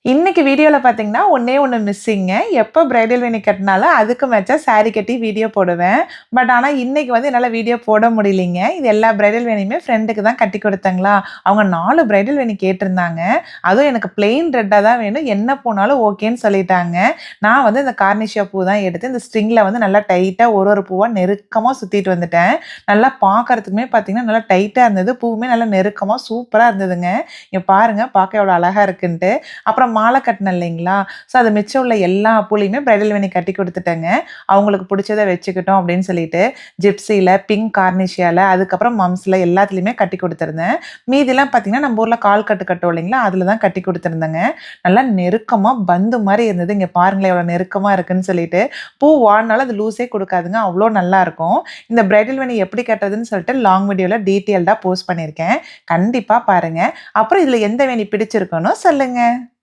இன்னைக்கு வீடியோல பார்த்தீங்கன்னா, ஒண்ணே ஒண்ணு மிஸ்ஸிங்க. எப்ப பிரைடல் வேணி கட்டினாலும் அதுக்கு மேட்சா சாரி கட்டி வீடியோ போடுவேன். ஆனா இன்னைக்கு என்னால வீடியோ போட முடியலைங்க. இது எல்லா பிரைடல் வேணியுமே ஃப்ரெண்டுக்கு தான் கட்டி குடுத்தேங்களா, அவங்க 4 பிரைடல் வேணி கேட்டிருந்தாங்க. அதுவும் எனக்கு பிளெயின் ரெட்டா தான் வேணும். என்ன பூனாலும் ஓகேன்னு சொல்லிட்டாங்க. நான் இந்த கார்னிஷியா பூ தான் எடுத்து இந்த ஸ்ட்ரிங்ல நல்லா டைட்டா ஒரு ஒரு பூவா நெருக்கமா சுத்திட்டு வந்துட்டேன். நல்லா பார்க்கறதுக்குமே பார்த்தீங்கன்னா, நல்லா டைட்டா இருந்தது. பூவுமே நல்லா நெருக்கமா சூப்பரா இருந்ததுங்க. இங்க பாருங்க பார்க்க எவ்வளோ அழகா இருக்குன்ட்டு. அப்புறம் மாலை கட்டினேன் இல்லைங்களா? அது மிச்சம் உள்ள எல்லா பூலையுமே பிரைடல் வேணி கட்டி குடுத்துட்டேங்க. அவங்களுக்கு புடிச்சத வச்சுக்கிட்டோம் அப்படின்னு சொல்லிட்டு, ஜிப்ஸில, பிங்க் கார்னிஷியால, அதுக்கப்புறம் மம்ஸ்ல எல்லாத்துலயுமே கட்டி குடுத்துருந்தேன். மீதிலாம் பார்த்தீங்கன்னா, நம்ம ஊர்ல கால் கட்டு கட்டுவோம் இல்லைங்களா? அதுல தான் கட்டி குடுத்துருந்தேங்க. நல்லா நெருக்கமா பந்து மாரி இருந்தது. இங்க பாருங்களேன் எவ்வளோ நெருக்கமா இருக்குன்னு சொல்லிட்டு. பூ வாடுனாலும் அது லூஸே குடுக்காதுங்க. அவ்ளோ நல்லாருக்கும். இந்த பிரைடல் வேணி எப்படி கட்டுறதுன்னு சொல்லிட்டு லாங் வீடியோல டீட்டெயில்டா போஸ்ட் பண்ணியிருக்கேன். கண்டிப்பா பாருங்க. அப்புறம் இதுல எந்த வேணி பிடிச்சிருக்குன்னு சொல்லுங்க.